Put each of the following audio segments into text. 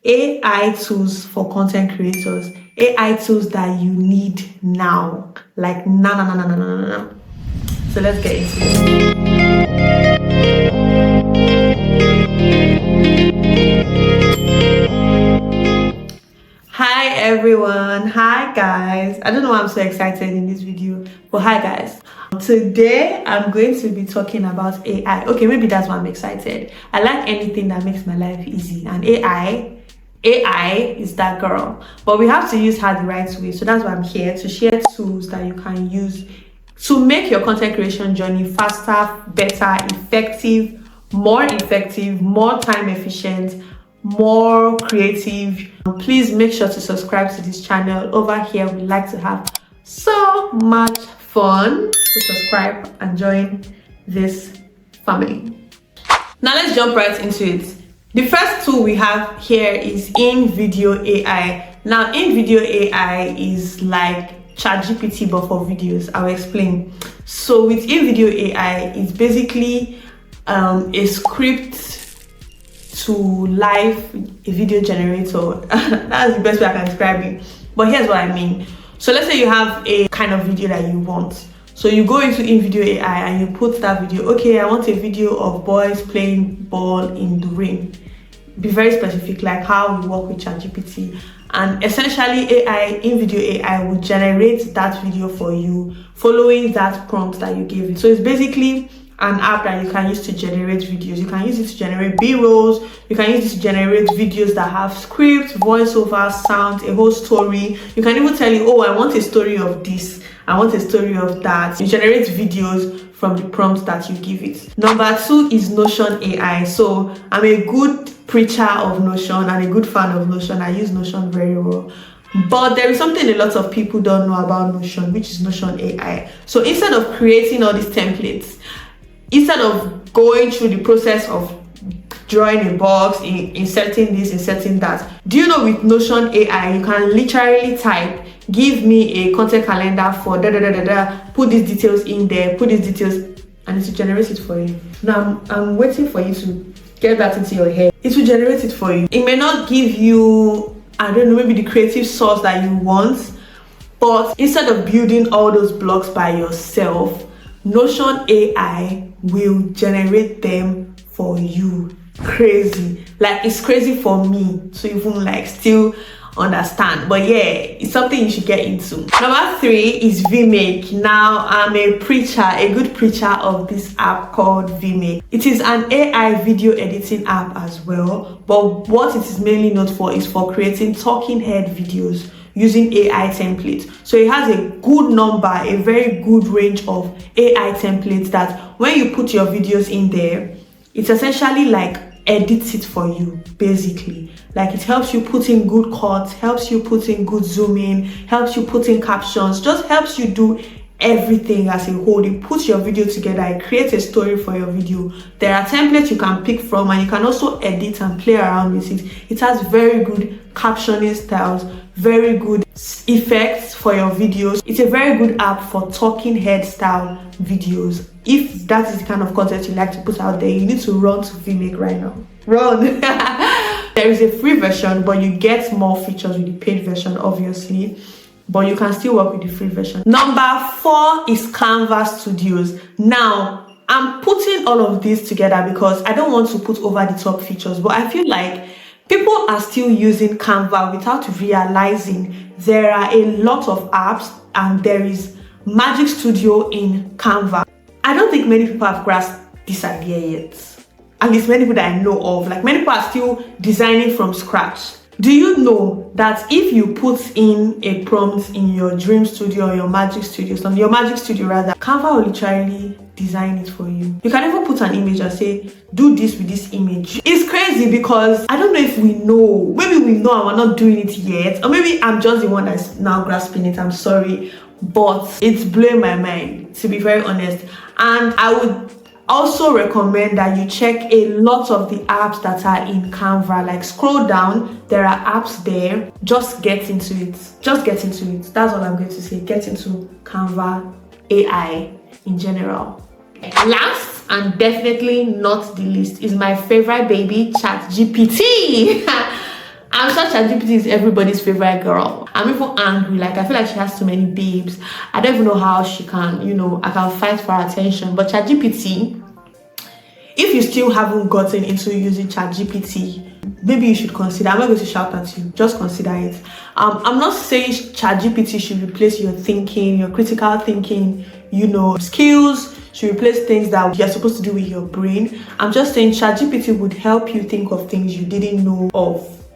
AI tools for content creators, AI tools that you need now, like now. So let's get into it. Hi everyone, hi guys. I don't know why I'm so excited in this video, but hi guys. Today I'm going to be talking about AI. Okay, maybe that's why I'm excited. I like anything that makes my life easy, and AI is that girl. But we have to use her the right way. So that's why I'm here to share tools that you can use to make your content creation journey faster, better, more effective, more time efficient, more creative. Please make sure to subscribe to this channel. Over here we like to have so much fun, so subscribe and join this family. Now let's jump right into it. The first tool we have here is InVideo AI. Now InVideo AI is like ChatGPT but for videos. I'll explain. So with InVideo AI, it's basically a script to live a video generator. That's the best way I can describe it, but here's what I mean. So let's say you have a kind of video that you want, so you go into InVideo AI and you put that video. Okay, I want a video of boys playing ball in the rain. Be very specific, like how we work with ChatGPT, and essentially InVideo AI will generate that video for you following that prompt that you gave it. So it's basically an app that you can use to generate videos. You can use it to generate B-rolls. You can use it to generate videos that have script, voiceover, sound, a whole story. You can even tell you, oh, I want a story of this, I want a story of that. You generate videos from the prompt that you give it. Number 2 is Notion AI. So I'm a good preacher of Notion and a good fan of Notion. I use Notion very well. But there is something a lot of people don't know about Notion, which is Notion AI. So instead of creating all these templates, instead of going through the process of drawing a box, inserting this, inserting that, do you know with Notion AI, you can literally type, give me a content calendar for put these details in there, put these details, and it will generate it for you. Now, I'm waiting for you to get that into your head. It will generate it for you. It may not give you, I don't know, maybe the creative source that you want, but instead of building all those blocks by yourself, Notion AI will generate them for you. Crazy. Like, it's crazy for me to even like still understand, but yeah, it's something you should get into. Number 3 is Vimake. Now I'm a good preacher of this app called Vimake. It is an AI video editing app as well, but what it is mainly known for is for creating talking head videos using AI templates. So it has a very good range of AI templates that when you put your videos in there, it's essentially like edits it for you, basically. Like, it helps you put in good cuts, helps you put in good zoom in, helps you put in captions, just helps you do everything as a whole. It puts your video together, it creates a story for your video. There are templates you can pick from, and you can also edit and play around with it. It has very good captioning styles, very good effects for your videos. It's a very good app for talking head style videos. If that is the kind of content you like to put out there, you need to run to Vimake right now. Run. There is a free version, but you get more features with the paid version, obviously, but you can still work with the free version. Number 4 is Canva Studios. Now, I'm putting all of this together because I don't want to put over the top features, but I feel like people are still using Canva without realizing there are a lot of apps, and there is Magic Studio in Canva. I don't think many people have grasped this idea yet. At least many people that I know of. Like, many people are still designing from scratch. Do you know that if you put in a prompt in your Dream Studio or your Magic Studio, Canva will literally design it for you. You can even put an image and say, do this with this image. It's crazy because I don't know if we know. Maybe we know and we're not doing it yet. Or maybe I'm just the one that's now grasping it. I'm sorry. But it's blowing my mind, to be very honest. And I would also recommend that you check a lot of the apps that are in Canva. Like, scroll down, there are apps there. Just get into it. That's all I'm going to say. Get into Canva AI in general. Last and definitely not the least is my favorite baby, ChatGPT. I'm sure ChatGPT is everybody's favorite girl. I'm even angry. Like, I feel like she has too many babes. I don't even know how she can, I can fight for her attention. But ChatGPT, if you still haven't gotten into using ChatGPT, maybe you should consider. I'm not going to shout at you. Just consider it. I'm not saying ChatGPT should replace your thinking, your critical thinking, skills. Should replace things that you're supposed to do with your brain. I'm just saying ChatGPT would help you think of things you didn't know of,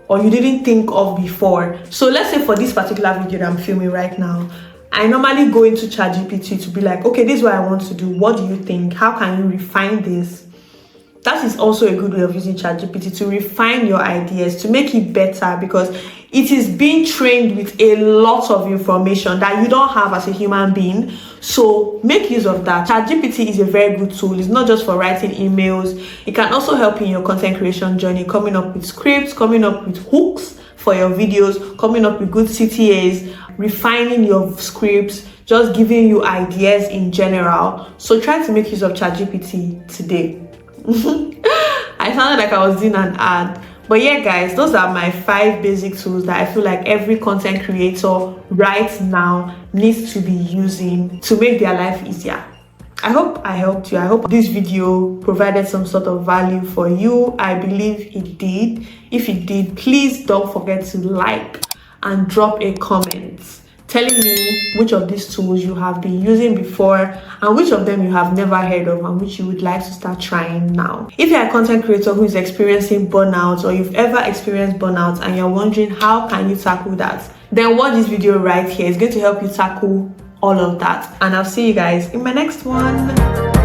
or you didn't think of before. So let's say for this particular video that I'm filming right now, I normally go into ChatGPT to be like, okay, this is what I want to do. What do you think? How can you refine this? That is also a good way of using ChatGPT, to refine your ideas, to make it better, because it is being trained with a lot of information that you don't have as a human being. So make use of that. ChatGPT is a very good tool. It's not just for writing emails. It can also help in your content creation journey, coming up with scripts, coming up with hooks for your videos, coming up with good CTAs, refining your scripts, just giving you ideas in general. So try to make use of ChatGPT today. I sounded like I was doing an ad. But yeah, guys, those are my 5 basic tools that I feel like every content creator right now needs to be using to make their life easier. I hope I helped you. I hope this video provided some sort of value for you. I believe it did. If it did, please don't forget to like and drop a comment telling me which of these tools you have been using before and which of them you have never heard of and which you would like to start trying now. If you're a content creator who is experiencing burnout, or you've ever experienced burnout and you're wondering how can you tackle that, then watch this video right here. It's going to help you tackle all of that. And I'll see you guys in my next one.